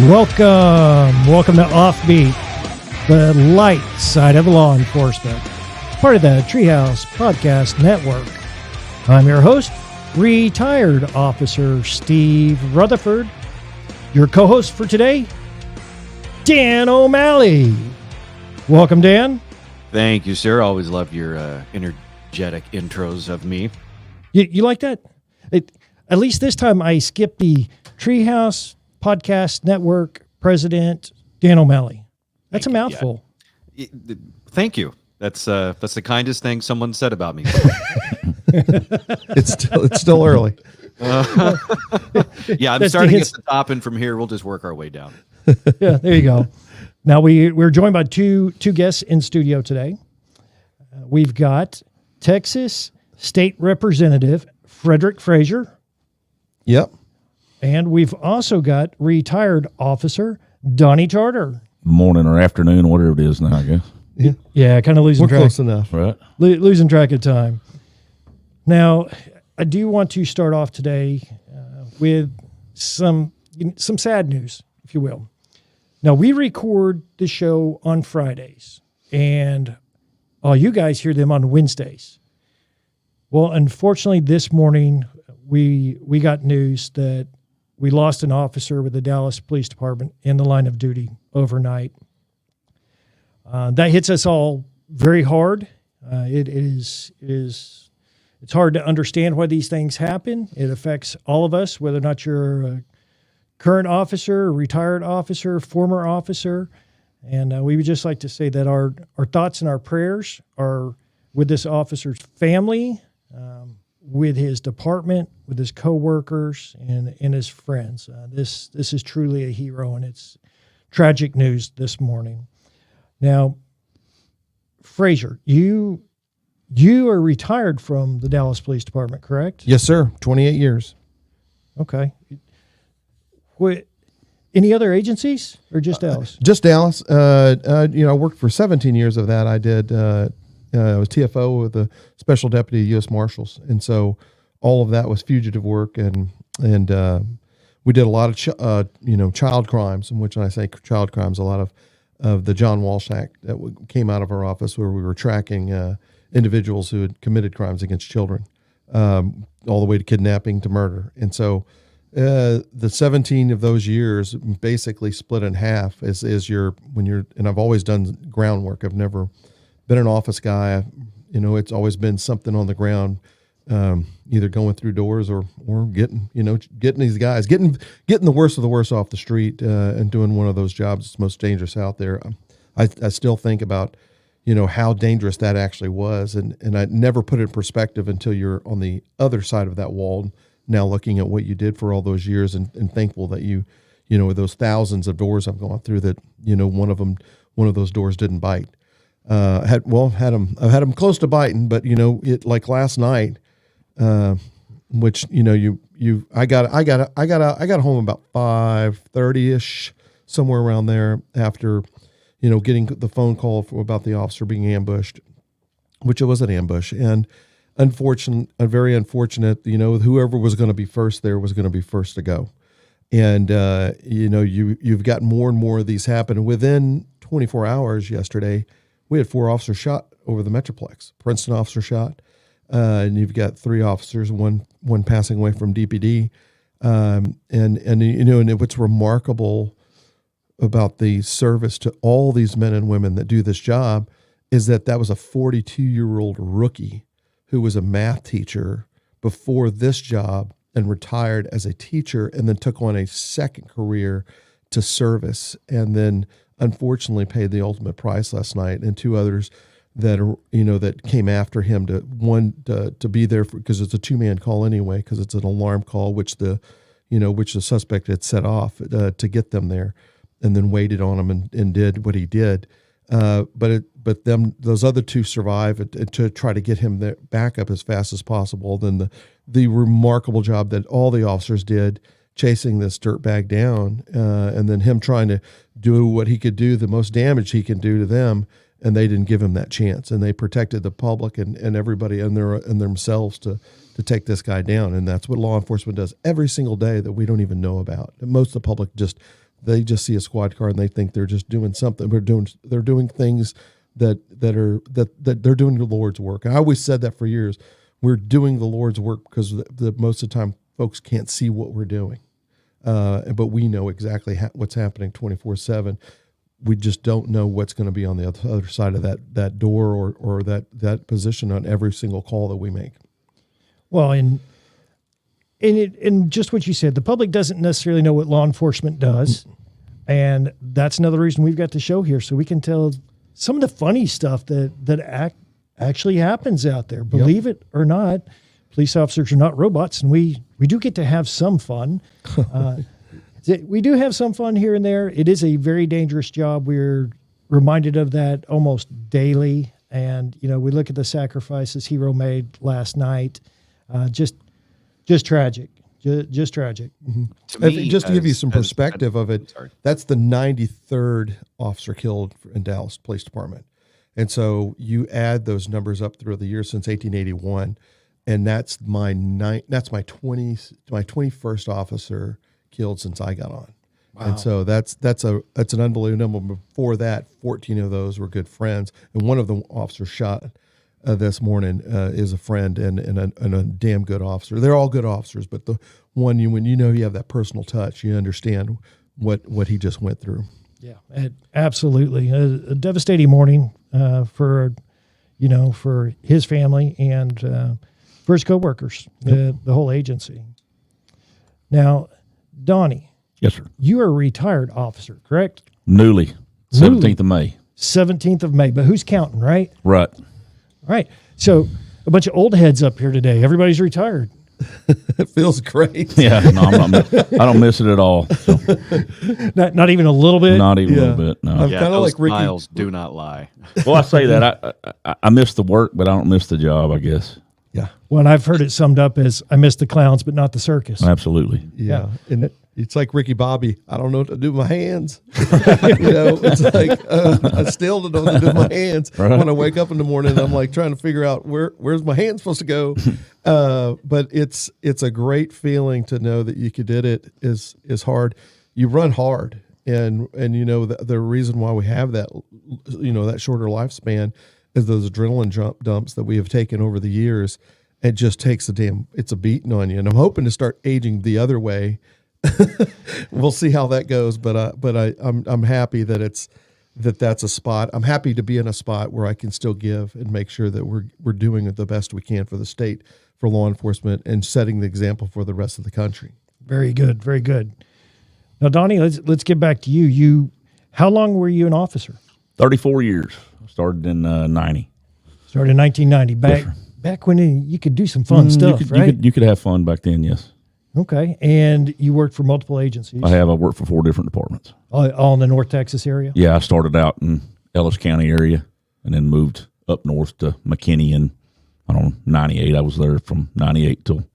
Welcome to Offbeat, the light side of law enforcement, part of the Treehouse Podcast Network. I'm your host, retired Officer Steve Rutherford. Your co-host for today, Dan O'Malley. Welcome, Dan. Thank you, sir. Always love your energetic intros of me. You like that? At least this time I skipped the Treehouse Podcast Network president, Dan O'Malley. That's a mouthful. Yeah. Thank you. That's the kindest thing someone said about me. It's still early. Yeah, I'm starting at the top, and from here we'll just work our way down. Yeah, there you go. Now we're joined by two guests in studio today. We've got Texas State Representative Frederick Frazier. Yep. And we've also got retired Officer Donny Tarter. Morning or afternoon, whatever it is now, I guess. Yeah, kind of losing track. Close enough. Right. Losing track of time. Now, I do want to start off today with some sad news, if you will. Now, we record the show on Fridays, and you guys hear them on Wednesdays. Well, unfortunately, this morning, we got news that we lost an officer with the Dallas Police Department in the line of duty overnight. That hits us all very hard. It's hard to understand why these things happen. It affects all of us, whether or not you're a current officer, a retired officer, former officer. And we would just like to say that our thoughts and our prayers are with this officer's family, with his department, with his coworkers, and his friends. This is truly a hero, and it's tragic news this morning. Now, Frazier, you are retired from the Dallas Police Department, correct? Yes, sir. 28 years. Okay. Any other agencies or just Dallas? Just Dallas. I worked for 17 years of that. I did. I was TFO with the Special Deputy U.S. Marshals, and so all of that was fugitive work, and we did a lot of child crimes. And when I say child crimes, a lot of the John Walsh Act that came out of our office, where we were tracking individuals who had committed crimes against children, all the way to kidnapping to murder. And so the 17 of those years basically split in half and I've always done groundwork. I've never been an office guy. It's always been something on the ground, either going through doors or getting these guys, getting the worst of the worst off the street, and doing one of those jobs that's most dangerous out there. I still think about, how dangerous that actually was. And I never put it in perspective until you're on the other side of that wall, now looking at what you did for all those years, and thankful that with those thousands of doors I've gone through, that, one of those doors didn't bite. I've had them close to biting, but it, like last night, which I got home about 5:30ish, somewhere around there, after getting the phone call about the officer being ambushed, which it was an ambush, and very unfortunate. Whoever was going to be first there was going to be first to go, and you've got more and more of these happen within 24 hours. Yesterday, we had 4 officers shot over the Metroplex. Princeton officer shot, and you've got 3 officers, one passing away from DPD. And what's remarkable about the service to all these men and women that do this job is that was a 42-year-old rookie who was a math teacher before this job and retired as a teacher, and then took on a second career to service, and then unfortunately paid the ultimate price last night, and 2 others that came after him to be there because it's a 2-man call anyway, because it's an alarm call which the suspect had set off to get them there, and then waited on him and did what he did. But those other 2 survived to try to get him back up as fast as possible. Then the remarkable job that all the officers did chasing this dirtbag down, and then him trying to do what he could do, the most damage he can do to them, and they didn't give him that chance. And they protected the public and everybody and themselves to take this guy down. And that's what law enforcement does every single day that we don't even know about. And most of the public just they just see a squad car and they think they're just doing something. They're doing things that they're doing the Lord's work. And I always said that for years. We're doing the Lord's work because the most of the time folks can't see what we're doing, but we know exactly what's happening 24/7. We just don't know what's going to be on the other side of that door or that position on every single call that we make. Well, and just what you said, the public doesn't necessarily know what law enforcement does, and that's another reason we've got the show here, so we can tell some of the funny stuff that actually happens out there. Believe it or not, police officers are not robots, and we do get to have some fun. We do have some fun here and there. It is a very dangerous job. We're reminded of that almost daily, and we look at the sacrifices Hero made last night. Just tragic. Just tragic. Mm-hmm. Just to give you some perspective of it, that's the 93rd officer killed in Dallas Police Department. And so you add those numbers up through the years since 1881, and that's my 21st officer killed since I got on. Wow. And so that's an unbelievable number. Before that, 14 of those were good friends, and one of the officers shot this morning is a friend and a damn good officer. They're all good officers, but the one when you have that personal touch, you understand what he just went through. Yeah, absolutely. A devastating morning for his family and for his coworkers, the whole agency. Now, Donnie. Yes, sir. You are a retired officer, correct? Newly. 17th of May. 17th of May, but who's counting, right? Right. All right. So a bunch of old heads up here today. Everybody's retired. It feels great. Yeah, no, I don't miss it at all. So. Not even a little bit? Not even a little bit, no. I'm kind of like Ricky. Miles do not lie. Well, I say that. I miss the work, but I don't miss the job, I guess. Yeah. Well, and I've heard it summed up as I miss the clowns, but not the circus. Absolutely. Yeah. And it's like Ricky Bobby. I don't know what to do with my hands. It's like I still don't know what to do with my hands. Right. When I wake up in the morning, I'm like trying to figure out where's my hand supposed to go. But it's a great feeling to know that you did it is hard. You run hard, and the reason why we have that that shorter lifespan is those adrenaline dumps that we have taken over the years. It just takes it's a beating on you, and I'm hoping to start aging the other way. We'll see how that goes, but I'm happy that that's a spot. I'm happy to be in a spot where I can still give and make sure that we're doing the best we can for the state, for law enforcement, and setting the example for the rest of the country. Very good, very good. Now, Donnie, let's get back to you. How long were you an officer? 34 years. I started in 90. Started in 1990. Back when you could do some fun stuff, right? You could have fun back then, yes. Okay, and you worked for multiple agencies. I worked for 4 different departments. All in the North Texas area? Yeah, I started out in Ellis County area and then moved up north to McKinney in, 98. I was there from 98 till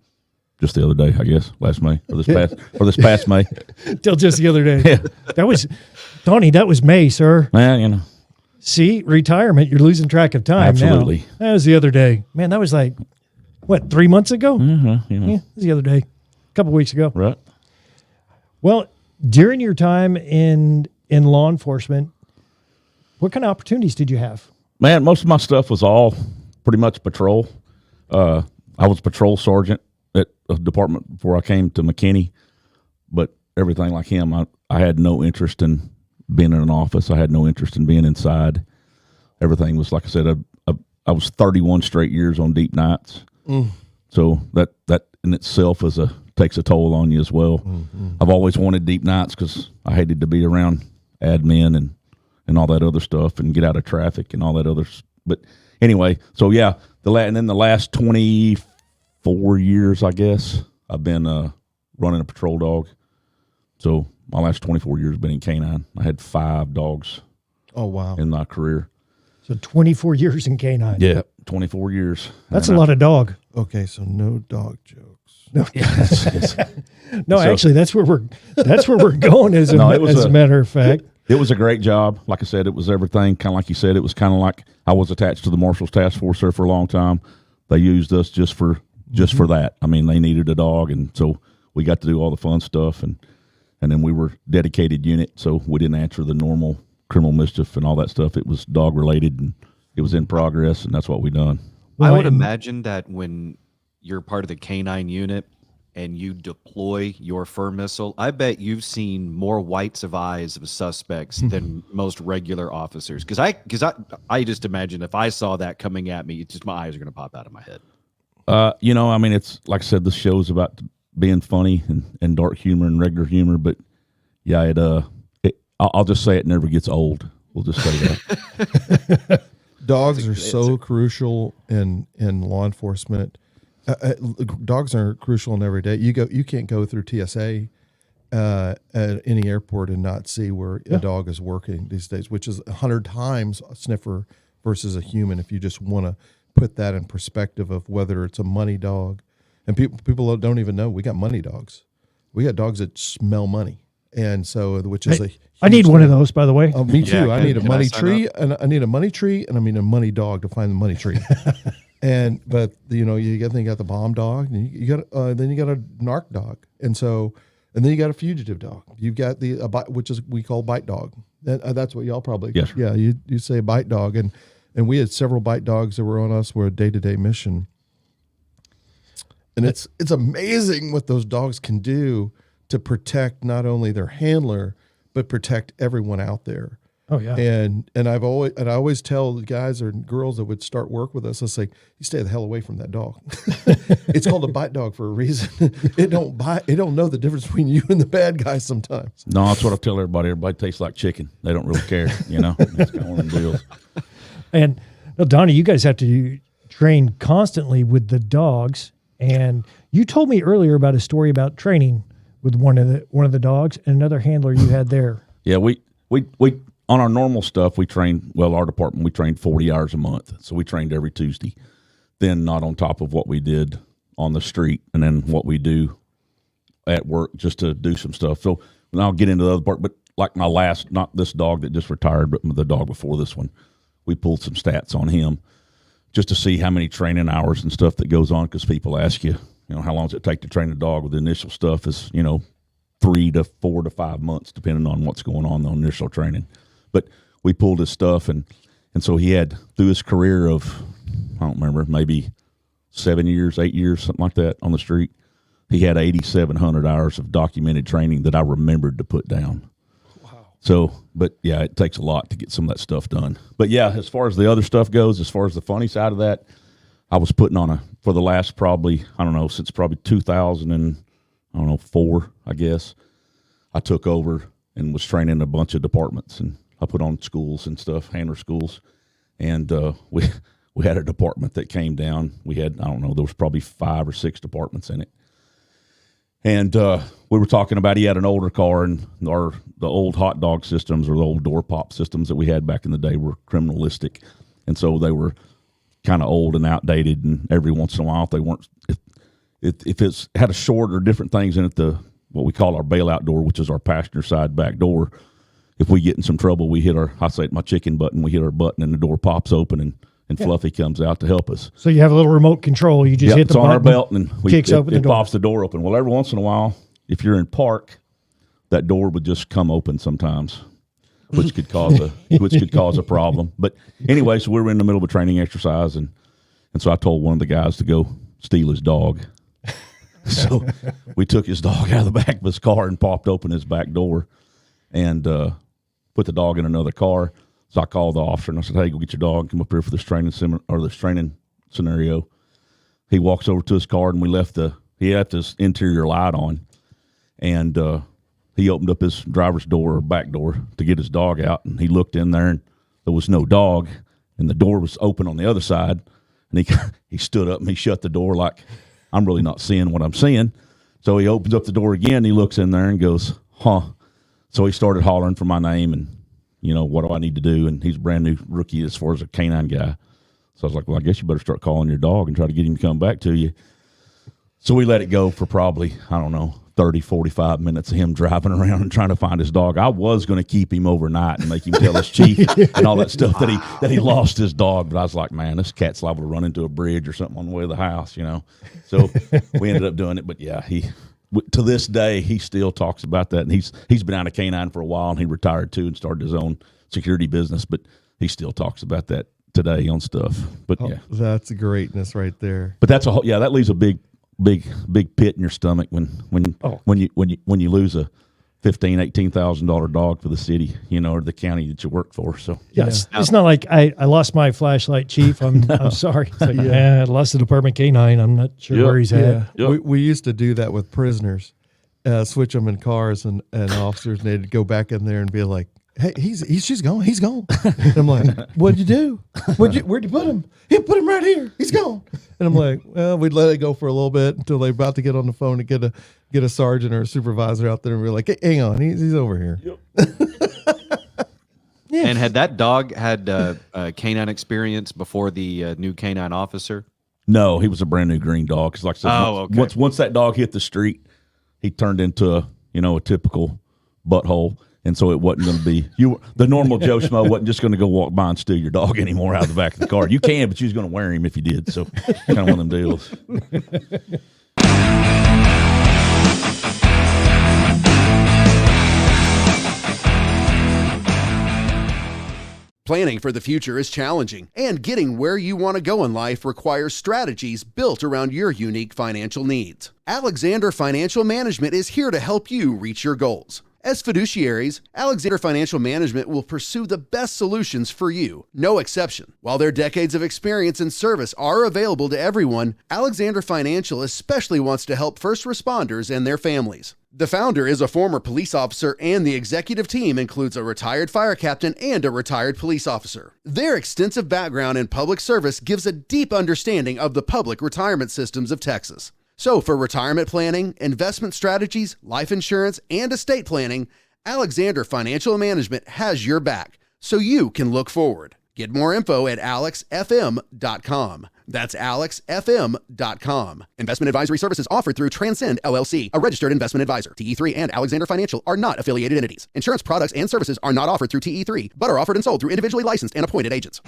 just the other day, I guess, last May, or this past May. Till just the other day. Yeah. Donnie, that was May, sir. Yeah, See, retirement, you're losing track of time. Absolutely. Now. That was the other day. Man, that was like, 3 months ago? Mm-hmm, Yeah, it was the other day. A couple weeks ago. Right. Well, during your time in law enforcement, what kind of opportunities did you have? Man, most of my stuff was all pretty much patrol. I was patrol sergeant at a department before I came to McKinney, but everything like him, I had no interest in being in an office. I had no interest in being inside. Everything was, like I said, I was 31 straight years on deep nights. So that in itself takes a toll on you as well. Mm-hmm. I've always wanted deep nights because I hated to be around admin and all that other stuff and get out of traffic and all that other. But anyway, so yeah, and then the last 24 years, I guess, I've been running a patrol dog. So my last 24 years have been in canine. I had 5 dogs. Oh, wow. In my career. So 24 years in canine. Yeah, 24 24 That's a lot of dog. Okay, so no dog jokes. No, no, actually, that's where we're going. As a matter of fact, it was a great job. Like I said, it was everything. Kind of like you said, it was kind of like I was attached to the Marshals Task Force there for a long time. They used us just for that. I mean, they needed a dog, and so we got to do all the fun stuff. And and then we were dedicated unit, so we didn't answer the normal criminal mischief and all that stuff. It was dog related, and it was in progress, and that's what we done. I would imagine that when you're part of the K9 unit and you deploy your fur missile, I bet you've seen more whites of eyes of suspects than most regular officers. Because I just imagine if I saw that coming at me, it's just my eyes are going to pop out of my head. I mean, it's like I said, this show's about being funny and dark humor and regular humor, but yeah, I'll just say it never gets old. We'll just say that. Dogs are so crucial in law enforcement. Dogs are crucial in every day. You can't go through TSA at any airport and not see where a dog is working these days, which is 100 times a sniffer versus a human. If you just want to put that in perspective of whether it's a money dog, and people don't even know we got money dogs. We got dogs that smell money, and so which is I need one of those, by the way. Oh, me too. Yeah, I need a money sign tree, and I need a money tree, and I mean a money dog to find the money tree. But you got the bomb dog, and you got then you got a narc dog, and then you got a fugitive dog. You've got which is we call bite dog. That's what y'all probably you say bite dog, and we had several bite dogs that were on us for a day-to-day mission, and it's amazing what those dogs can do to protect not only their handler but protect everyone out there. Oh yeah. And I always tell the guys or girls that would start work with us, I say, you stay the hell away from that dog. It's called a bite dog for a reason. It don't bite. It don't know the difference between you and the bad guy sometimes. No, that's what I tell everybody. Everybody tastes like chicken. They don't really care, It's kind of one of them deals. And Donnie, you guys have to train constantly with the dogs. And you told me earlier about a story about training with one of the dogs and another handler you had there. Yeah, we on our normal stuff, we train, our department, we trained 40 hours a month. So we trained every Tuesday. Then not on top of what we did on the street and then what we do at work just to do some stuff. So and I'll get into the other part, but like my last, not this dog that just retired, but the dog before this one, we pulled some stats on him just to see how many training hours and stuff that goes on, because people ask you, how long does it take to train a dog? With the initial stuff is, 3 to 4 to 5 months, depending on what's going on the initial training. But we pulled his stuff, and so he had, through his career of, I don't remember, maybe 7 years, 8 years, something like that on the street, he had 8,700 hours of documented training that I remembered to put down. Wow. So, but yeah, it takes a lot to get some of that stuff done. But yeah, as far as the other stuff goes, as far as the funny side of that, I was putting on for the last probably, since probably 2004, I guess, I took over and was training a bunch of departments, and I put on schools and stuff, handler schools, and we had a department that came down. We had, there was probably 5 or 6 departments in it. And we were talking about, he had an older car, and the old hot dog systems or the old door pop systems that we had back in the day were criminalistic. And so they were kind of old and outdated, and every once in a while, if they weren't, if it's had a short or different things in it, what we call our bailout door, which is our passenger side back door, if we get in some trouble, we hit my chicken button, we hit our button, and the door pops open, and Fluffy comes out to help us. So you have a little remote control. You just hit the button. It's on our belt, and it door. pops the door open. Well, every once in a while, if you're in park, that door would just come open sometimes, which could cause a problem. But anyway, so we were in the middle of a training exercise, and so I told one of the guys to go steal his dog. So we took his dog out of the back of his car and popped open his back door, and put the dog in another car. So I called the officer and I said, "Hey, go get your dog. Come up here for this training scenario." He walks over to his car, and he had this interior light on, and he opened up his driver's door or back door to get his dog out, and he looked in there, and there was no dog, and the door was open on the other side, and he stood up and he shut the door like, I'm really not seeing what I'm seeing. So he opens up the door again, he looks in there and goes, huh. So he started hollering for my name and, what do I need to do? And he's a brand new rookie as far as a canine guy. So I was like, well, I guess you better start calling your dog and try to get him to come back to you. So we let it go for probably, 30, 45 minutes of him driving around and trying to find his dog. I was going to keep him overnight and make him tell his chief and all that stuff that he lost his dog. But I was like, man, this cat's liable to run into a bridge or something on the way to the house, So we ended up doing it. But yeah, to this day, he still talks about that, and he's been out of canine for a while, and he retired too and started his own security business, but he still talks about that today on stuff. But yeah, that's greatness right there. but that's that leaves a big pit in your stomach when you lose a $18,000 dog for the city, or the county that you work for. So it's not like I lost my flashlight, chief. I'm sorry. It's like, I lost the department canine. I'm not sure where he's at. Yep. We used to do that with prisoners, switch them in cars, and officers, and they'd go back in there and be like, "Hey, she's gone. He's gone." I'm like, "What'd you do? Where'd you put him? He put him right here. He's gone." And I'm like, "Well, we'd let it go for a little bit until they're about to get on the phone and get a sergeant or a supervisor out there, and we're like, hey, hang on, he's over here." Yep. And had that dog had canine experience before the new canine officer? No, he was a brand new green dog. Because like I said, once that dog hit the street, he turned into a typical butthole. And so it wasn't going to be the normal Joe Schmo wasn't just going to go walk by and steal your dog anymore out of the back of the car. You can, but you was going to wear him if you did. So kind of one of them deals. Planning for the future is challenging, and getting where you want to go in life requires strategies built around your unique financial needs. Alexander Financial Management is here to help you reach your goals. As fiduciaries, Alexander Financial Management will pursue the best solutions for you, no exception. While their decades of experience and service are available to everyone, Alexander Financial especially wants to help first responders and their families. The founder is a former police officer, and the executive team includes a retired fire captain and a retired police officer. Their extensive background in public service gives a deep understanding of the public retirement systems of Texas. So for retirement planning, investment strategies, life insurance, and estate planning, Alexander Financial Management has your back, so you can look forward. Get more info at alexfm.com. That's alexfm.com. Investment advisory services offered through Transcend LLC, a registered investment advisor. TE3 and Alexander Financial are not affiliated entities. Insurance products and services are not offered through TE3, but are offered and sold through individually licensed and appointed agents.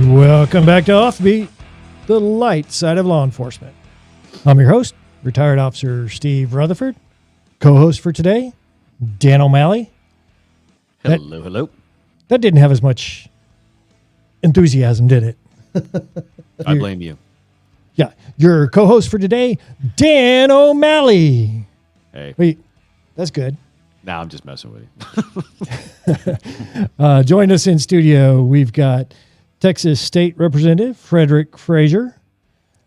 Welcome back to Offbeat, the light side of law enforcement. I'm your host, retired officer Steve Rutherford. Co-host for today, Dan O'Malley. Hello. That didn't have as much enthusiasm, did it? I blame you. Yeah. Your co-host for today, Dan O'Malley. Hey. Wait, that's good. Nah, I'm just messing with you. Join us in studio. We've got Texas State Representative Frederick Frazier.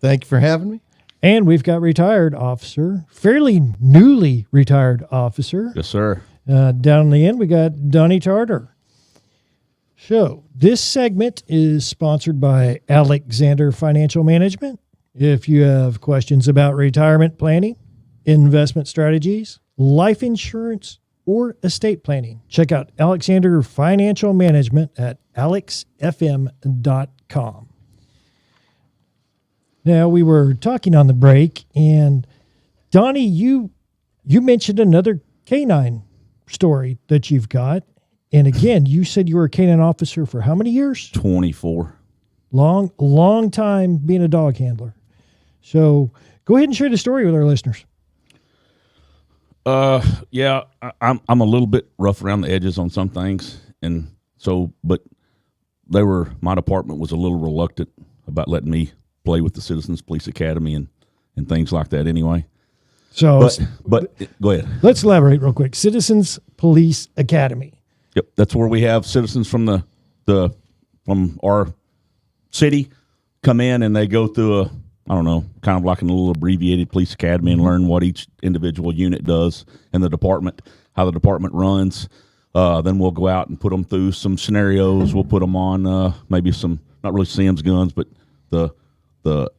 Thank you for having me. And we've got retired officer, fairly newly retired officer. Yes, sir. Down in the end, we got Donny Tarter. So this segment is sponsored by Alexander Financial Management. If you have questions about retirement planning, investment strategies, life insurance, or estate planning, check out Alexander Financial Management at alexfm.com. Now, we were talking on the break, and Donnie, you mentioned another canine story that you've got. And again, you said you were a canine officer for how many years? 24. Long time being a dog handler. So go ahead and share the story with our listeners. Yeah, I'm a little bit rough around the edges on some things, and so, but my department was a little reluctant about letting me play with the Citizens Police Academy and things like that anyway. So, but go ahead. Let's elaborate real quick. Citizens Police Academy. Yep, that's where we have citizens from from our city come in, and they go through kind of like a little abbreviated police academy, and learn what each individual unit does in the department, how the department runs. Then we'll go out and put them through some scenarios. We'll put them on maybe some, not really Sims guns, but the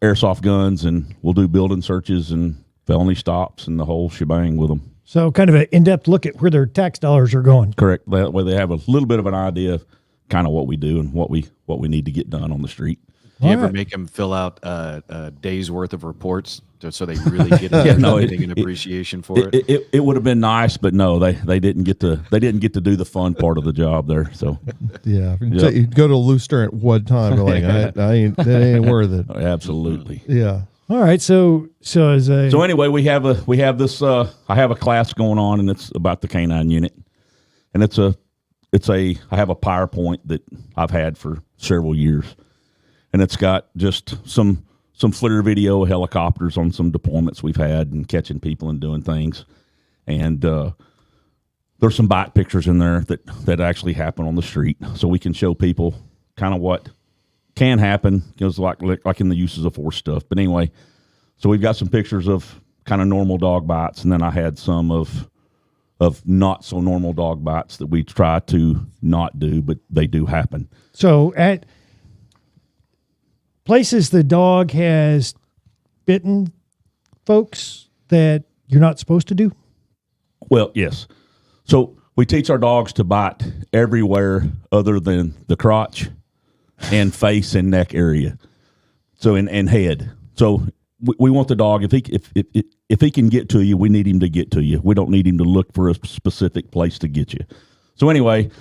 airsoft guns, and we'll do building searches and felony stops and the whole shebang with them. So kind of an in-depth look at where their tax dollars are going. Correct. That way they have a little bit of an idea of kind of what we do and what we need to get done on the street. Do you ever make them fill out a day's worth of reports so they really get an appreciation for it? It would have been nice, but no, they didn't get to do the fun part of the job there. So yeah, so you go to Looster at one time, you're like, that ain't worth it. Absolutely. Yeah. All right. So as a So anyway, we have this. I have a class going on, and it's about the canine unit, and I have a PowerPoint that I've had for several years, and it's got just some FLIR video of helicopters on some deployments we've had and catching people and doing things, and there's some bite pictures in there that actually happen on the street, so we can show people kind of what can happen, because like in the uses of force stuff. But anyway, so we've got some pictures of kind of normal dog bites, and then I had some of not so normal dog bites that we try to not do, but they do happen. So at places the dog has bitten folks that you're not supposed to do? Well, yes. So we teach our dogs to bite everywhere other than the crotch and face and neck area. So and head. So we want the dog, if he can get to you, we need him to get to you. We don't need him to look for a specific place to get you. So anyway,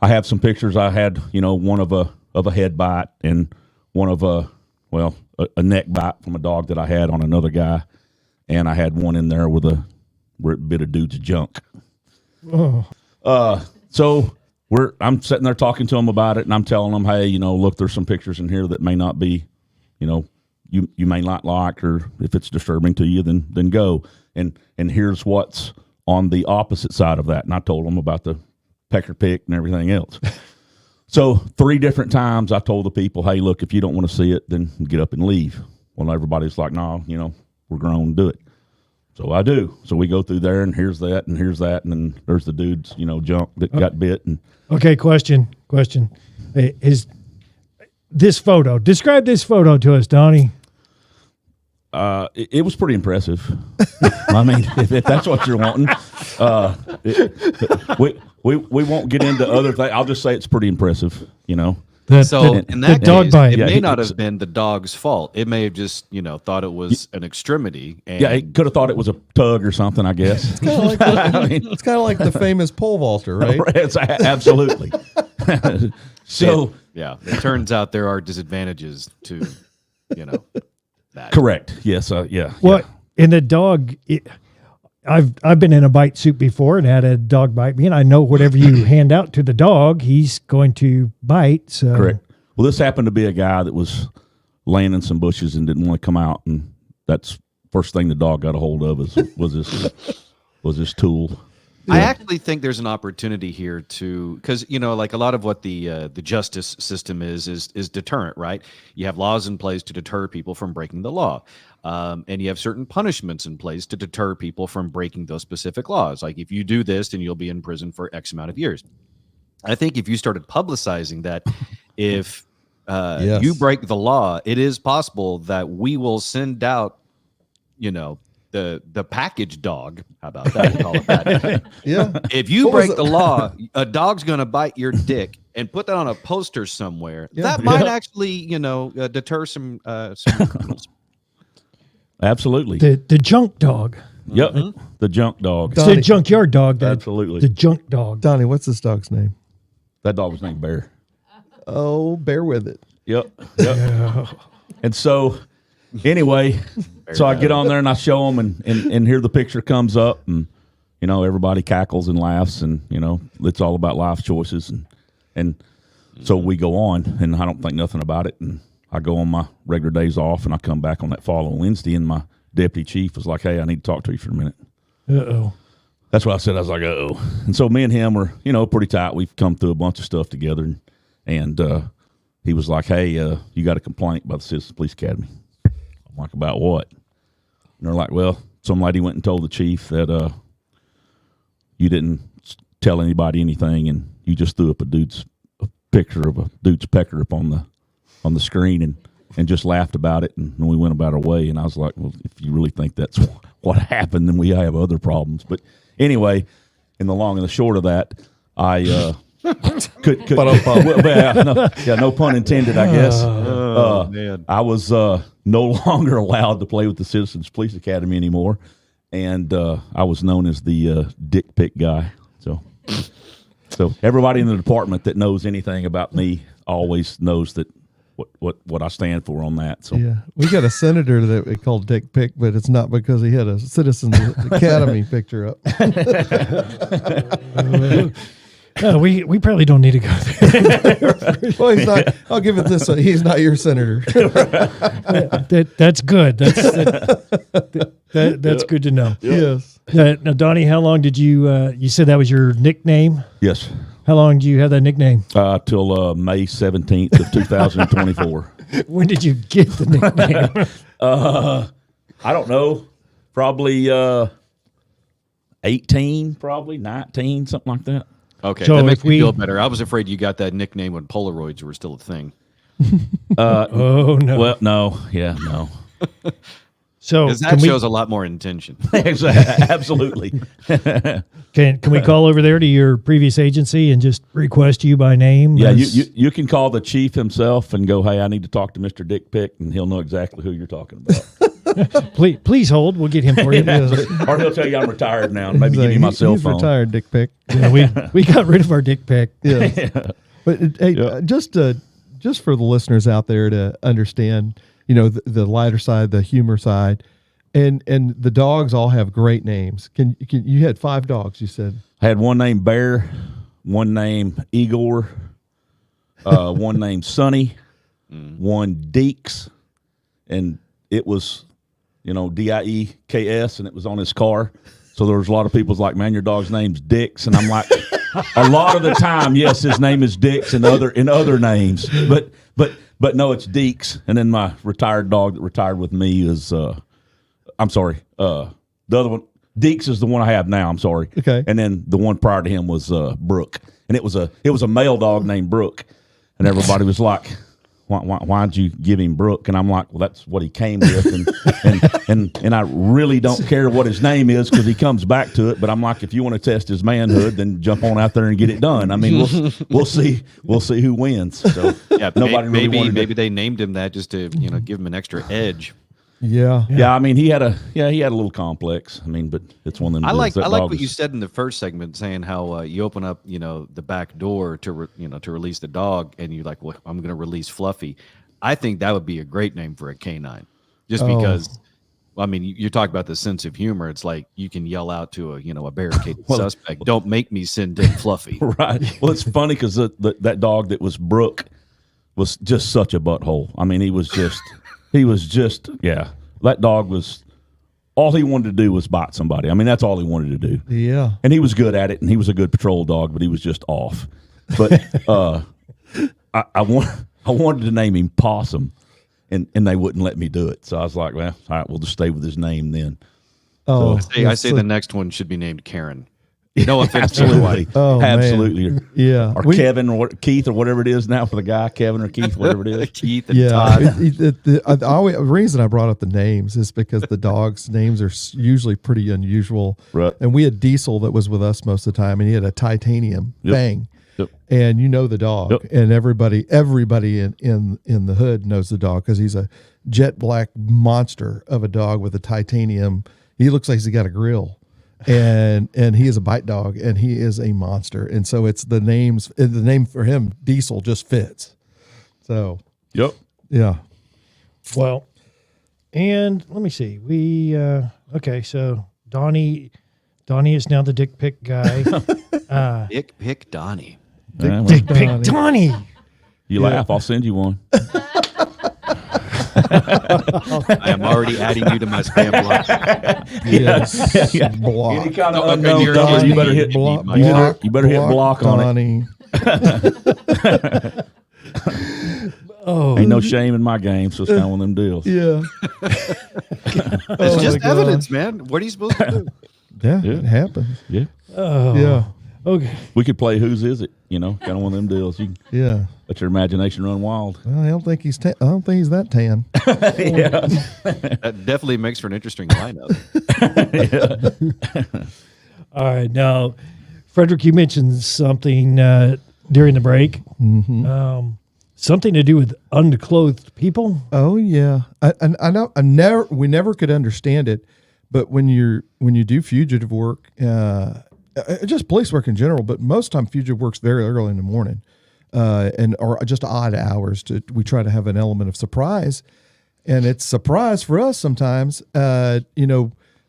I have some pictures. I had, one of a head bite and one of a neck bite from a dog that I had on another guy, and I had one in there with a bit of dude's junk. Oh. So I'm sitting there talking to them about it, and I'm telling them, hey, look, there's some pictures in here that may not be, you may not like, or if it's disturbing to you, then go. And here's what's on the opposite side of that. And I told them about the pecker pick and everything else. So 3 different times I told the people, hey, look, if you don't want to see it, then get up and leave. Well, everybody's like, no, we're grown, do it. So I do. So we go through there, and here's that, and here's that, and then there's the dude's, junk that got bit. And Okay, question. Is this photo, describe this photo to us, Donnie. it was pretty impressive. I mean, if that's what you're wanting, we won't get into other things. I'll just say it's pretty impressive, So in that dog case, bite. it Yeah, may not it's- have been the dog's fault. It may have just, thought it was an extremity. And Yeah, he could have thought it was a tug or something, I guess. It's kind of like the famous pole vaulter, right? It's absolutely. So yeah, it turns out there are disadvantages to, that. correct. Yes. Yeah. Well, in the dog, I've been in a bite suit before and had a dog bite me, and I know whatever you hand out to the dog, he's going to bite. So Correct. Well, this happened to be a guy that was laying in some bushes and didn't want to come out, and that's first thing the dog got a hold of was this tool. I actually think there's an opportunity here to, because like a lot of what the justice system is deterrent, right? You have laws in place to deter people from breaking the law, and you have certain punishments in place to deter people from breaking those specific laws. Like if you do this, then you'll be in prison for X amount of years. I think if you started publicizing that, if Yes. you break the law, it is possible that we will send out, the package dog. How about that? Call it that. Yeah. If you What was break the law, a dog's going to bite your dick, and put that on a poster somewhere. Yeah. That might actually, deter some criminals. Absolutely. the junk dog, Yep. The junk dog. it's a junkyard dog. Absolutely. The junk dog. Donnie, what's this dog's name? That dog was named Bear. Oh, bear with it. Yep. And so, anyway, so I get on there and I show them, and here the picture comes up, and everybody cackles and laughs, and it's all about life choices, and so we go on, and I don't think nothing about it, and I go on my regular days off, and I come back on that following Wednesday, and my deputy chief was like, "Hey, I need to talk to you for a minute." Uh-oh. That's what I said. I was like, "Uh-oh." And so me and him were, pretty tight. We've come through a bunch of stuff together, and he was like, "Hey, you got a complaint by the Citizen Police Academy." I'm like, "About what?" And they're like, "Well, some lady went and told the chief that you didn't tell anybody anything, and you just threw up a picture of a dude's pecker up on the screen, and just laughed about it, and we went about our way." And I was like, "Well, if you really think that's what happened, then we have other problems." But anyway, in the long and the short of that, I could no pun intended, I guess. Man. I was no longer allowed to play with the Citizens Police Academy anymore, and I was known as the dick pic guy. So everybody in the department that knows anything about me always knows that what I stand for on that. So Yeah, we got a senator that we called Dick Pick, but it's not because he had a Citizens Academy picture up. No, we probably don't need to go there. Well, he's not. I'll give it this way: he's not your senator. That's good. That's good to know. Yes. Now, Donnie, how long did you? You said that was your nickname. yes, How long do you have that nickname? till May 17th of 2024. When did you get the nickname? I don't know, probably 18, probably 19, something like that. Okay, So that makes if me we- feel better. I was afraid you got that nickname when Polaroids were still a thing. Oh no. Well, no, yeah, no. So Because that can shows a lot more intention. Absolutely. can we call over there to your previous agency and just request you by name? Yeah, as- you can call the chief himself and go, hey, I need to talk to Mr. Dick Pick, and he'll know exactly who you're talking about. please hold. We'll get him for you. Or he'll tell you I'm retired now, and maybe give you my cell He's phone. retired, Dick Pick. Yeah, we got rid of our dick pic. Yeah. But just for the listeners out there to understand, the lighter side, the humor side, and the dogs all have great names. Can you had 5 dogs? You said. I had one named Bear, one named Igor, one named Sonny, one Deeks, and it was, Dieks, and it was on his car. So there was a lot of people's like, man, your dog's name's Dix, and I'm like, a lot of the time, yes, his name is Dix and other names, but no, it's Deeks. And then my retired dog that retired with me is, I'm sorry, the other one, Deeks is the one I have now. I'm sorry. Okay. And then the one prior to him was Brooke, and it was a male dog named Brooke, and everybody was like, why'd you give him Brooke? And I'm like, well, that's what he came with, and I really don't care what his name is because he comes back to it. But I'm like, if you want to test his manhood, then jump on out there and get it done. I mean, we'll see who wins. So Yeah, nobody really wanted maybe they named him that just to give him an extra edge. Yeah. Yeah, I mean, he had a little complex. I mean, but it's one of them. I like deals. That dog what you is- said in the first segment, saying how you open up the back door to to release the dog, and you're like, well, I'm going to release Fluffy. I think that would be a great name for a canine, just because. Well, I mean, you're talking about the sense of humor. It's like you can yell out to a barricaded suspect, "Don't make me send in Fluffy." Right. Well, it's funny because that dog that was Brooke was just such a butthole. I mean, he was just, yeah. That dog was, all he wanted to do was bite somebody. I mean, that's all he wanted to do. Yeah. And he was good at it, and he was a good patrol dog, but he was just off. But I wanted to name him Possum, and they wouldn't let me do it. So I was like, well, all right, we'll just stay with his name then. Oh, I say the next one should be named Karen. No offense to anybody. Oh, man. Absolutely. Yeah. Or Kevin or Keith or whatever it is now for the guy, Kevin or Keith, whatever it is. Keith and Yeah, Todd. the reason I brought up the names is because the dogs' names are usually pretty unusual. Right. And we had Diesel that was with us most of the time, and he had a titanium Fang. Yep. And the dog, Yep. and everybody in the hood knows the dog because he's a jet black monster of a dog with a titanium. He looks like he's got a grill. And he is a bite dog, and he is a monster. And so it's the name for him, Diesel, just fits. So Yep. yeah. Well, and let me see. We okay. So Donnie is now the dick pic guy. Dick Pick Donnie. Yeah, well, Dick pic Donnie. you laugh, I'll send you one. I am already adding you to my spam block. Yes. Yeah. Block. Any kind of No, unknown you're- dog, you better hit block. you better hit block on it. Donnie. Oh, Ain't no shame in my game, so it's kind of one of them deals. Yeah. It's just evidence, man. What are you supposed to do? Yeah, Yeah. it happens. Yeah. oh, Yeah. okay. We could play Whose Is It, kind of one of them deals. You can Yeah. let your imagination run wild. Well, I don't think he's that tan. That definitely makes for an interesting lineup. All right. Now, Frederick, you mentioned something during the break. Mm-hmm. Something to do with unclothed people. Oh yeah, I know. We never could understand it, but when you do fugitive work, just police work in general, but most time fugitive work's very early in the morning. or just odd hours. We try to have an element of surprise, and it's surprise for us sometimes.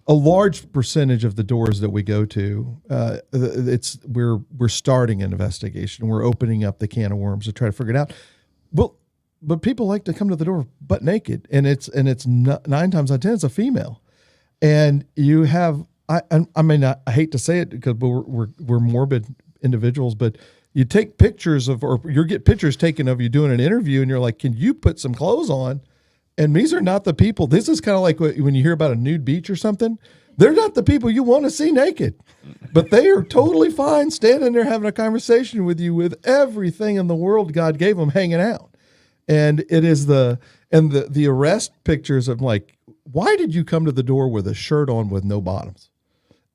A large percentage of the doors that we go to, we're starting an investigation. We're opening up the can of worms to try to figure it out. But people like to come to the door butt naked, and it's 9 times out of 10 it's a female, and you have I hate to say it because we're morbid individuals, but you take pictures or you get pictures taken of you doing an interview, and you're like, can you put some clothes on? And these are not the people. This is kind of like when you hear about a nude beach or something. They're not the people you want to see naked, but they are totally fine standing there having a conversation with you with everything in the world God gave them hanging out. And it is the arrest pictures of like, why did you come to the door with a shirt on with no bottoms?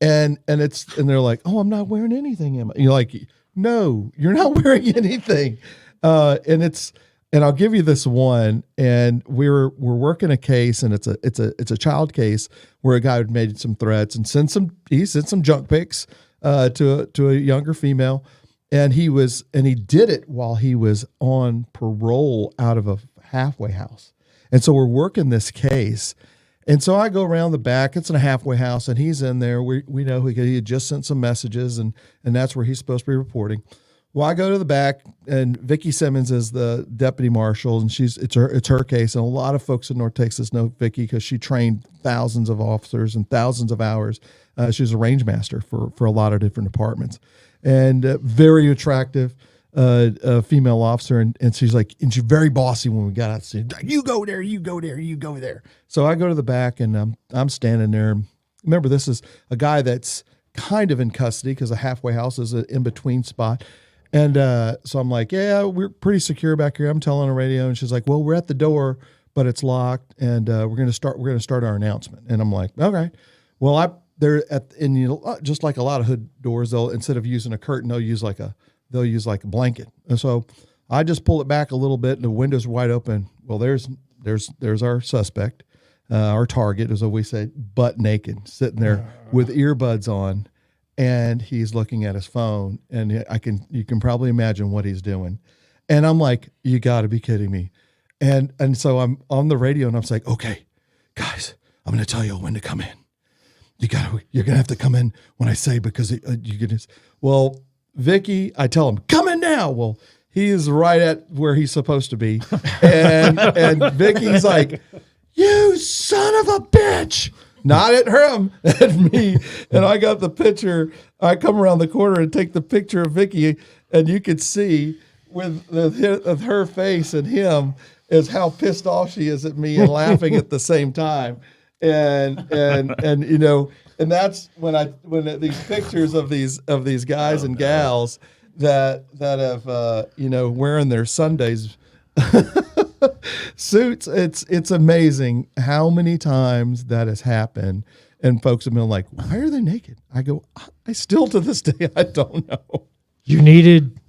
And they're like, oh, I'm not wearing anything. Am I? You're like, no, you're not wearing anything. And I'll give you this one. And we're working a case, and it's a child case where a guy had made some threats and sent some junk pics to a younger female, and he did it while he was on parole out of a halfway house. And so we're working this case. And so I go around the back. It's in a halfway house, and he's in there. We know he had just sent some messages, and that's where he's supposed to be reporting. Well, I go to the back, and Vicki Simmons is the deputy marshal, and it's her case. And a lot of folks in North Texas know Vicki because she trained thousands of officers and thousands of hours. She was a range master for a lot of different departments, and very attractive female officer. And she's like, and she's very bossy when we got out. She's like, you go there, you go there, you go there. So I go to the back, and I'm standing there. Remember, this is a guy that's kind of in custody because a halfway house is an in-between spot. And so I'm like, yeah, we're pretty secure back here. I'm telling the radio, and she's like, well, we're at the door, but it's locked, and we're gonna start our announcement. And I'm like, okay. Well, just like a lot of hood doors, they'll, instead of using a curtain, they'll use like a blanket. And so I just pull it back a little bit, and the window's wide open. Well, there's our suspect, our target, as we say, butt naked, sitting there with earbuds on. And he's looking at his phone, and you can probably imagine what he's doing. And I'm like, you got to be kidding me. And so I'm on the radio, and I'm like, okay, guys, I'm going to tell you when to come in. You're going to have to come in when I say, because well, Vicki, I tell him, come in now. Well, he is right at where he's supposed to be. And Vicki's like, you son of a bitch. Not at him, at me. And I got the picture. I come around the corner and take the picture of Vicki, and you could see with her face and him is how pissed off she is at me and laughing at the same time. And that's when these pictures of these guys and gals that have wearing their Sundays suits. It's amazing how many times that has happened, and folks have been like, why are they naked? I go, I still to this day I don't know. You needed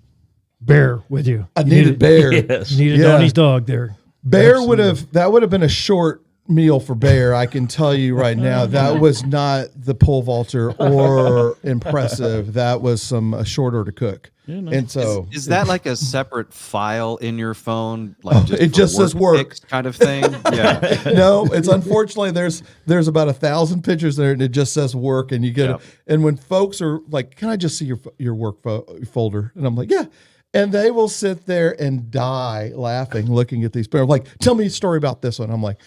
Bear with you. I needed Bear. Yes. You needed Donnie's dog there. Bear would have been a short meal for Bear. I can tell you right now, that was not the pole vaulter or impressive. That was a short order cook. Yeah, no. And so is that like a separate file in your phone? Like it just says work kind of thing. Yeah. No, it's unfortunately there's about 1,000 pictures there, and it just says work, and you get it. And when folks are like, can I just see your work folder? And I'm like, yeah. And they will sit there and die laughing, looking at these pictures. Like, tell me a story about this one. I'm like,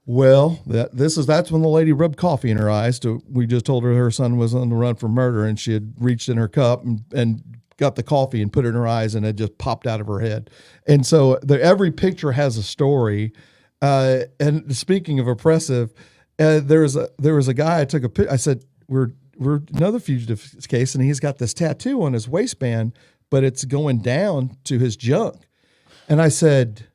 well, that's when the lady rubbed coffee in her eyes. We just told her son was on the run for murder, and she had reached in her cup and got the coffee and put it in her eyes, and it just popped out of her head. And so every picture has a story. And speaking of oppressive, there was a guy I took a picture. I said, we're another fugitive case, and he's got this tattoo on his waistband, but it's going down to his junk. And I said,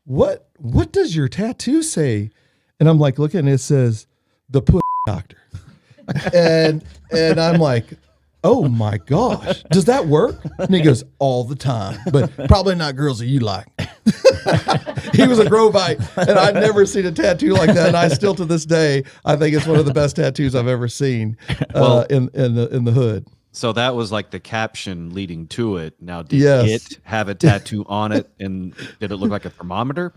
what does your tattoo say? And I'm like, looking, it says the pussy doctor. and I'm like, oh my gosh, does that work? And he goes, all the time, but probably not girls that you like. He was a Grovite, and I'd never seen a tattoo like that. And I still, to this day, I think it's one of the best tattoos I've ever seen in the hood. So that was like the caption leading to it. Now, did Yes. it have a tattoo on it, and did it look like a thermometer?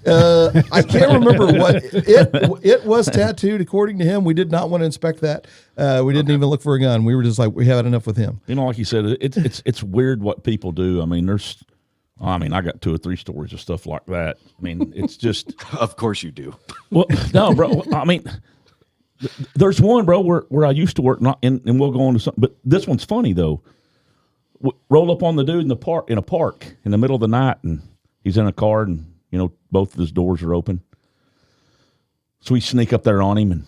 I can't remember what it was tattooed. According to him, we did not want to inspect that. We didn't even look for a gun. We were just like, we had enough with him. You know, like you said, it's weird what people do. I mean, I got 2 or 3 stories of stuff like that. I mean, it's just. Of course you do. Well, no, bro. I mean, there's one, bro, where I used to work, and we'll go on to something. But this one's funny though. Roll up on the dude in a park in the middle of the night, and he's in a car, and both of his doors are open. So we sneak up there on him,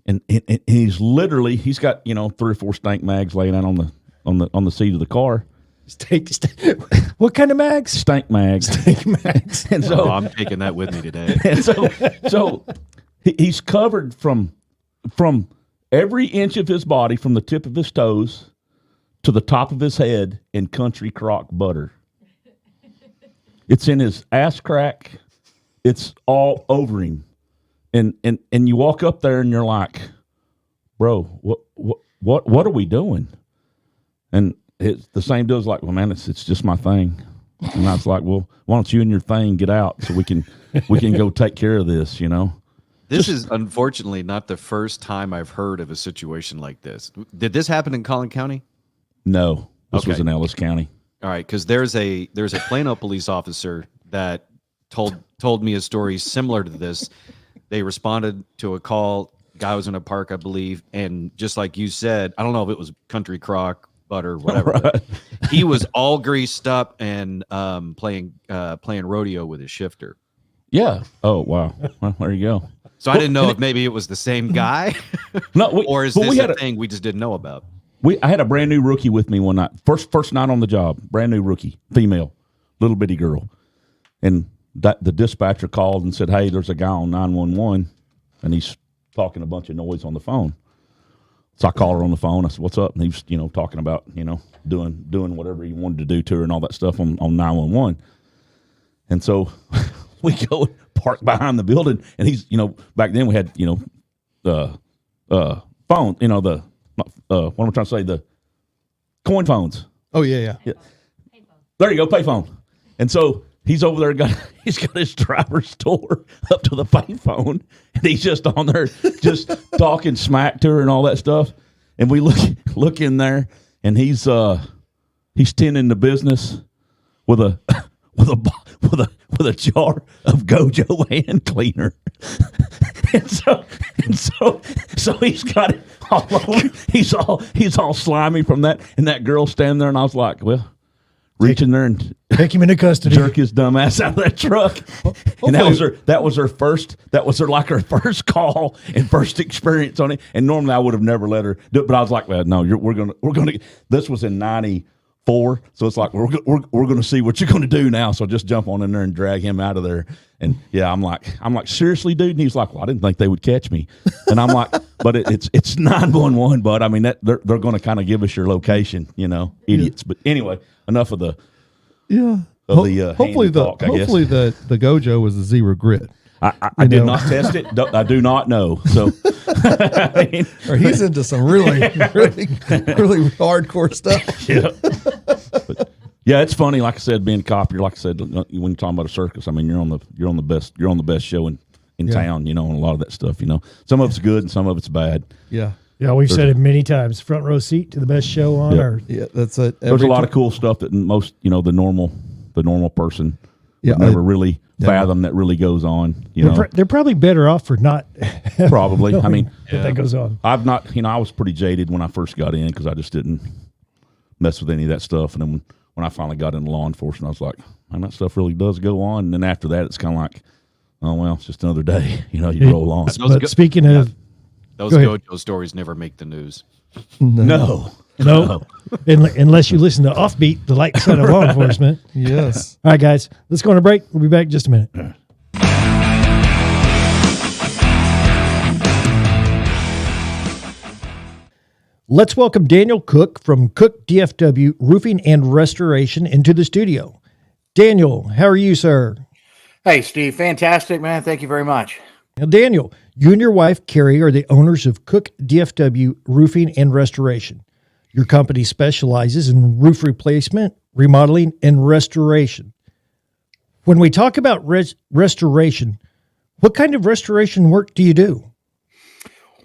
and he's got 3 or 4 stank mags laying out on the seat of the car. What kind of mags? Stank mags. Stank mags. And so I'm taking that with me today. And so he's covered from every inch of his body, from the tip of his toes to the top of his head, in country crock butter. It's in his ass crack. It's all over him. And you walk up there and you're like, bro, what are we doing? And it's the same deal's like, well, man, it's just my thing. And I was like, well, why don't you and your thing get out so we can go take care of this, This is unfortunately not the first time I've heard of a situation like this. Did this happen in Collin County? No, this was Okay. in Ellis County. All right, because there's a Plano police officer that told me a story similar to this. They responded to a call. Guy was in a park, I believe, and just like you said, I don't know if it was country crock, butter, whatever. Right. He was all greased up and playing rodeo with his shifter. Yeah. Oh, wow. Well, there you go. So I didn't know if maybe it was the same guy, No, or is this a thing we just didn't know about? I had a brand new rookie with me one night. First night on the job. Brand new rookie, female, little bitty girl, and the dispatcher called and said, "Hey, there's a guy on 911, and he's talking a bunch of noise on the phone." So I called her on the phone. I said, "What's up?" And he was, talking about, doing whatever he wanted to do to her and all that stuff on 911. And so we go park behind the building, and he's, back then we had, the phone, what am I trying to say? The coin phones. Oh yeah. There you go, payphone. And so he's over there, he's got his driver's door up to the payphone, and he's just on there, just talking smack to her and all that stuff. And we look in there, and he's tending the business with a jar of Gojo hand cleaner. and so he's got it all over. He's all slimy from that, and that girl standing there, and I was like, well, reach in there and Take him into custody. jerk his dumb ass out of that truck. And that was her first call and first experience on it. And normally I would have never let her do it, but I was like, well, no, we're gonna. This was in '94, so it's like we're gonna see what you're gonna do now. So just jump on in there and drag him out of there. And yeah, I'm like, seriously, dude. And he's like, well, I didn't think they would catch me. And I'm like, but it's 911, bud. I mean, they're going to kind of give us your location, idiots. But anyway, enough of the Hopefully talk, I guess. hopefully the Gojo was a zero grit. I did not test it. I do not know. So, I mean, Or he's into some really hardcore stuff. yeah. But, yeah, it's funny. Like I said, being a cop, you're like I said, when you're talking about a circus, I mean, you're on the best show in town, and a lot of that stuff. Some of it's good and some of it's bad. Yeah. Yeah, we've said it many times. Front row seat to the best show on earth. Yeah, that's it. There's a lot of cool stuff that most, the normal person would Yeah, never really fathom that really goes on. They're probably better off for not Probably. I mean, that goes on. I've not, I was pretty jaded when I first got in because I just didn't mess with any of that stuff. And then when I finally got into law enforcement, I was like, man, that stuff really does go on. And then after that, it's kind of like, oh, well, it's just another day. You roll on. But speaking of, Those Go ahead. Gojo stories never make the news. No. no, unless you listen to Offbeat, the light side of law enforcement. Yes. All right, guys, let's go on a break. We'll be back in just a minute. Let's welcome Daniel Cook from Cook DFW Roofing and Restoration into the studio. Daniel, how are you, sir? Hey, Steve. Fantastic, man. Thank you very much. Now, Daniel, you and your wife, Carrie, are the owners of Cook DFW Roofing and Restoration. Your company specializes in roof replacement, remodeling, and restoration. When we talk about restoration, what kind of restoration work do you do?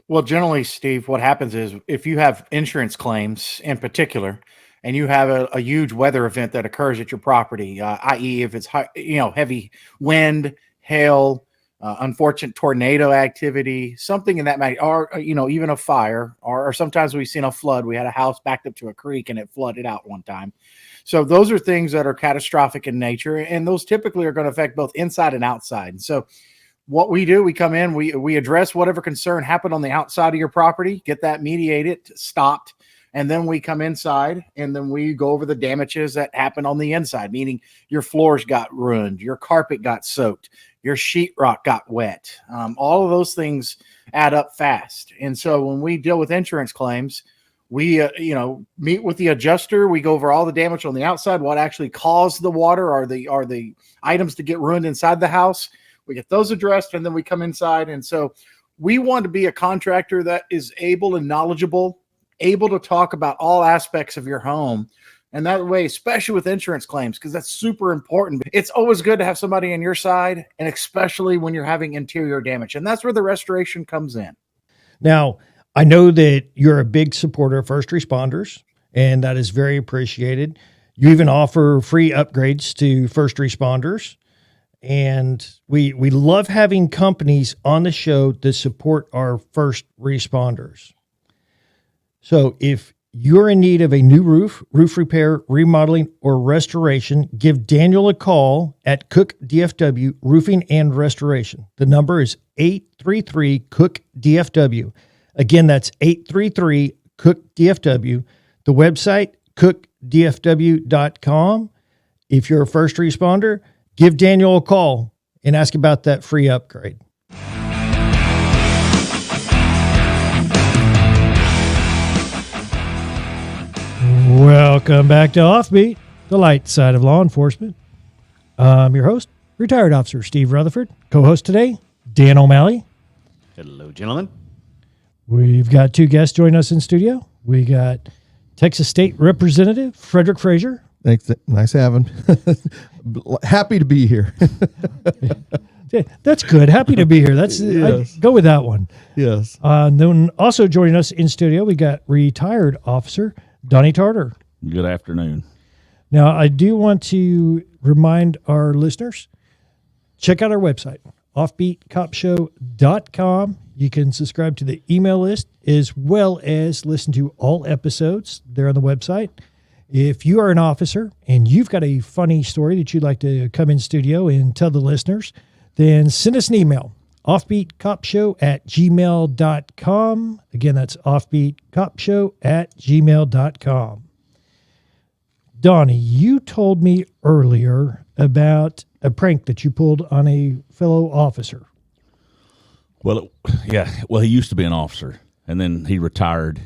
Well, generally, Steve, what happens is if you have insurance claims in particular, and you have a huge weather event that occurs at your property, i.e., if it's heavy wind, hail, unfortunate tornado activity, something in that matter, or even a fire, or sometimes we've seen a flood. We had a house backed up to a creek and it flooded out one time. So those are things that are catastrophic in nature, and those typically are going to affect both inside and outside. And so what we do, we come in, we address whatever concern happened on the outside of your property, get that mediated, stopped, and then we come inside and then we go over the damages that happened on the inside, meaning your floors got ruined, your carpet got soaked, your sheetrock got wet. All of those things add up fast. And so when we deal with insurance claims, we meet with the adjuster. We go over all the damage on the outside, what actually caused the water, are the items to get ruined inside the house. We get those addressed, and then we come inside. And so we want to be a contractor that is able and knowledgeable, able to talk about all aspects of your home. And that way, especially with insurance claims, because that's super important. It's always good to have somebody on your side, and especially when you're having interior damage. And that's where the restoration comes in. Now, I know that you're a big supporter of first responders, and that is very appreciated. You even offer free upgrades to first responders. And we love having companies on the show that support our first responders. So if you're in need of a new roof repair, remodeling, or restoration, give Daniel a call at Cook DFW Roofing and Restoration. The number is 833-COOK-DFW. Again, that's 833-COOK-DFW. The website, cookdfw.com. If you're a first responder, give Daniel a call and ask about that free upgrade. Welcome back to Offbeat, the light side of law enforcement. I'm your host, retired officer Steve Rutherford. Co-host today, Dan O'Malley. Hello, gentlemen. We've got two guests joining us in studio. We got Texas State Representative Frederick Frazier. Thanks. Nice having. Happy to be here. Yeah, that's good. Happy to be here. That's Yes. go with that one. Yes. And then also joining us in studio, we got retired officer Donny Tarter. Good afternoon. Now, I do want to remind our listeners, check out our website, offbeatcopshow.com. You can subscribe to the email list as well as listen to all episodes there on the website. If you are an officer and you've got a funny story that you'd like to come in studio and tell the listeners, then send us an email, offbeatcopshow@gmail.com. Again, that's offbeatcopshow@gmail.com. Donnie, you told me earlier about a prank that you pulled on a fellow officer. Well, he used to be an officer, and then he retired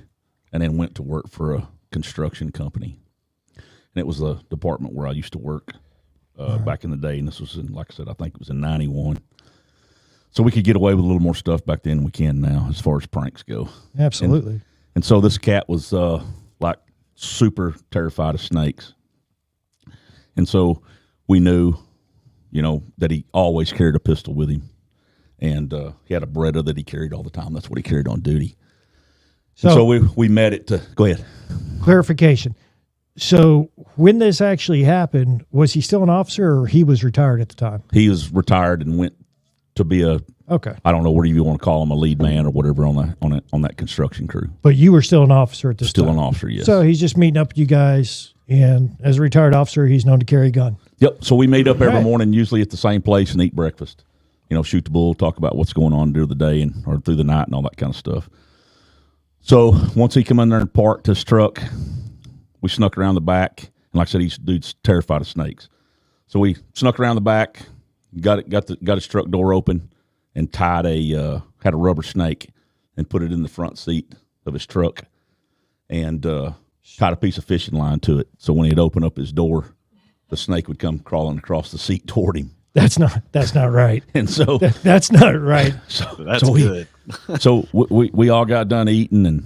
and then went to work for a construction company. And it was the department where I used to work back in the day. And this was in, like I said, I think it was in 91. So we could get away with a little more stuff back then than we can now as far as pranks go. Absolutely. And so this cat was like super terrified of snakes. And so we knew, that he always carried a pistol with him. And he had a Beretta that he carried all the time. That's what he carried on duty. So we met it to, go ahead. Clarification. So when this actually happened, was he still an officer or he was retired at the time? He was retired and went to be I don't know what you want to call him, a lead man or whatever on that construction crew. But you were still an officer at this time? Still an officer, yes. So he's just meeting up with you guys, and as a retired officer, he's known to carry a gun. Yep. So we meet up every Right. morning, usually at the same place, and eat breakfast. Shoot the bull, talk about what's going on during the day or through the night and all that kind of stuff. So once he come in there and parked his truck, we snuck around the back. And like I said, dude's terrified of snakes. So we snuck around the back, got his truck door open, and had a rubber snake and put it in the front seat of his truck, and tied a piece of fishing line to it. So when he'd open up his door, the snake would come crawling across the seat toward him. That's not right. And so That's not right. That's good. So we all got done eating,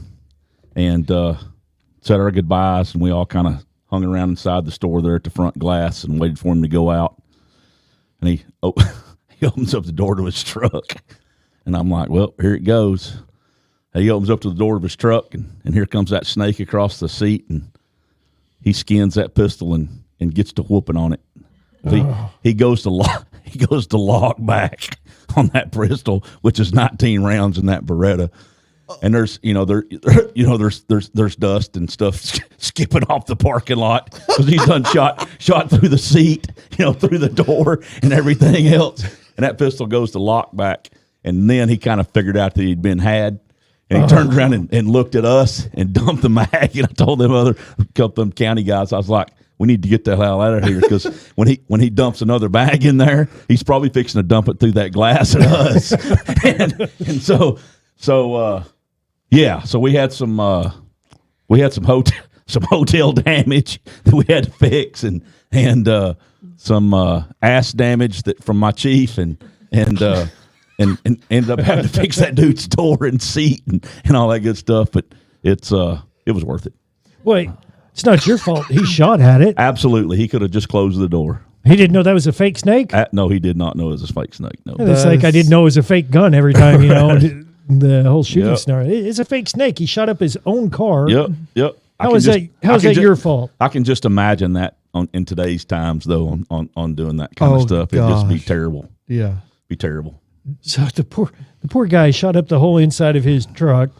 and said our goodbyes, and we all kind of hung around inside the store there at the front glass and waited for him to go out. And he opens up the door to his truck, and I'm like, well, here it goes. And he opens up to the door of his truck, and here comes that snake across the seat, and he skins that pistol and gets to whooping on it. He goes to lock back on that pistol, which is 19 rounds in that Beretta. And there's there's dust and stuff skipping off the parking lot because he's done shot through the seat, through the door and everything else. And that pistol goes to lock back, and then he kind of figured out that he'd been had. And he turned around and looked at us and dumped the mag. And I told them couple of them county guys, I was like, we need to get the hell out of here, because when he dumps another bag in there, he's probably fixing to dump it through that glass at us. and so we had some hotel damage that we had to fix, and some ass damage from my chief, and ended up having to fix that dude's door and seat and all that good stuff. But it was worth it. Wait, it's not your fault. He shot at it. Absolutely, he could have just closed the door. He didn't know that was a fake snake. No, he did not know it was a fake snake. No, It's like I didn't know it was a fake gun every time. The whole shooting scenario. It's a fake snake. He shot up his own car. Yep. How is that your fault? I can just imagine that in today's times, though, on doing that kind of stuff. It'd just be terrible. Yeah. Be terrible. So the poor guy shot up the whole inside of his truck.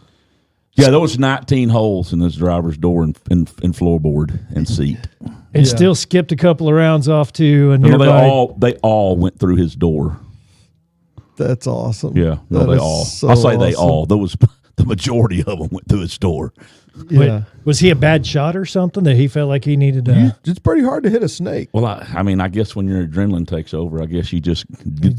Yeah, there was 19 holes in his driver's door and floorboard and seat. And still skipped a couple of rounds off to a nearby. They all went through his door. That's awesome. Yeah, no, they all. So I'll say they awesome. all. There was the majority of them went through his door. Yeah. Wait, was he a bad shot or something that he felt like he needed to? It's pretty hard to hit a snake. Well, I guess when your adrenaline takes over, I guess you just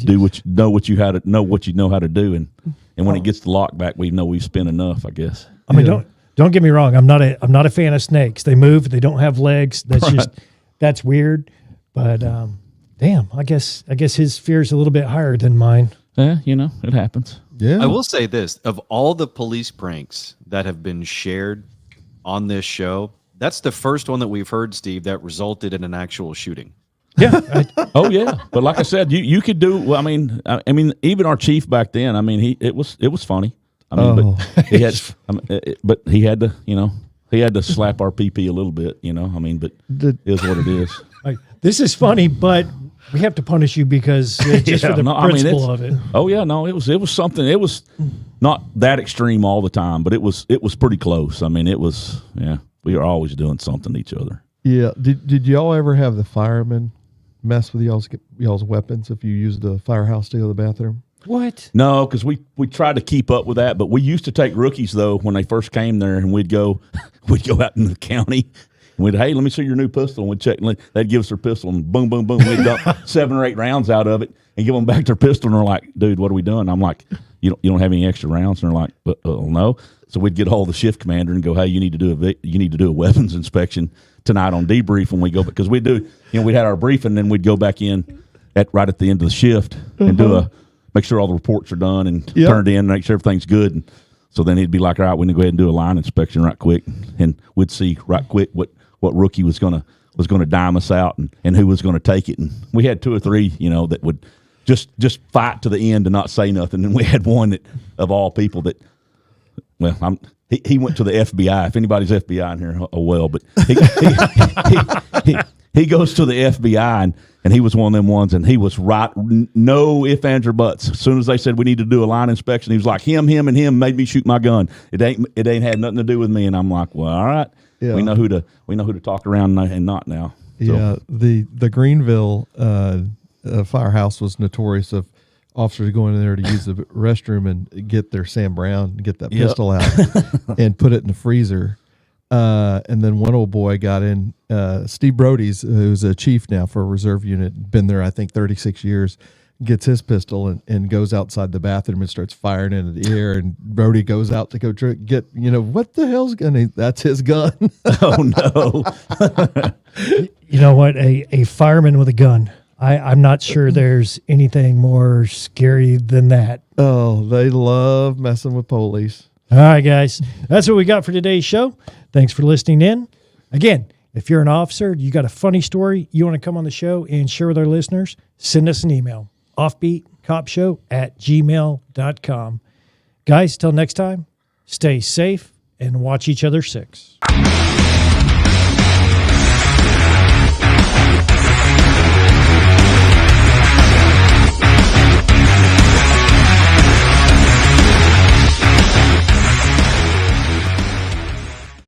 do what you know how to do, and when it gets to lock back, we know we've spent enough. I guess. I mean, don't get me wrong. I'm not a fan of snakes. They move. They don't have legs. That's weird. But damn, I guess his fear is a little bit higher than mine. Yeah, it happens. Yeah. I will say this: of all the police pranks that have been shared on this show, that's the first one that we've heard, Steve, that resulted in an actual shooting. Yeah. Oh yeah, but like I said, you could do. Well, I mean, even our chief back then. I mean, it was funny. I mean, but he had, but he had to, slap our PP a little bit. I mean, but it is what it is. This is funny, but we have to punish you because just for the principle of it. Oh yeah, no, it was something. It was not that extreme all the time, but it was pretty close. I mean, we were always doing something to each other. Yeah. Did y'all ever have the firemen mess with y'all's weapons if you used the firehouse to go to the bathroom? What? No, because we tried to keep up with that, but we used to take rookies though when they first came there, and we'd go out in the county. We'd, hey, let me see your new pistol. And we'd check. And they'd give us their pistol, and boom, boom, boom. We'd dump 7 or 8 rounds out of it and give them back their pistol. And they're like, dude, what are we doing? I'm like, you don't have any extra rounds? And they're like, no. So we'd get a hold of the shift commander and go, hey, you need to do a weapons inspection tonight on debrief when we go, because we'd had our briefing, and then we'd go back in right at the end of the shift and make sure all the reports are done and turned in, and make sure everything's good. And so then he'd be like, all right, we need to go ahead and do a line inspection right quick, and we'd see right quick what rookie was gonna dime us out and who was gonna take it. And we had 2 or 3, that would just fight to the end and not say nothing. And we had one that, of all people, that, well, he went to the FBI. If anybody's FBI in here, but he goes to the FBI, and he was one of them ones, and he was right, no ifs, ands, or buts. As soon as they said we need to do a line inspection, he was like, him, and him made me shoot my gun. It ain't had nothing to do with me. And I'm like, well, all right. Yeah. We know who to talk around and not now. So. Yeah, the Greenville firehouse was notorious of officers going in there to use the restroom and get their Sam Brown, get that pistol out and put it in the freezer. And then one old boy got in, Steve Brody's, who's a chief now for a reserve unit, been there, I think, 36 years, gets his pistol and goes outside the bathroom and starts firing into the air. And Brody goes out to go get, what the hell's gun? That's his gun. Oh, no. You know what? A fireman with a gun. I'm not sure there's anything more scary than that. Oh, they love messing with police. All right, guys. That's what we got for today's show. Thanks for listening in. Again, if you're an officer, you got a funny story, you want to come on the show and share with our listeners, send us an email, offbeatcopshow@gmail.com. Guys, till next time, stay safe and watch each other six.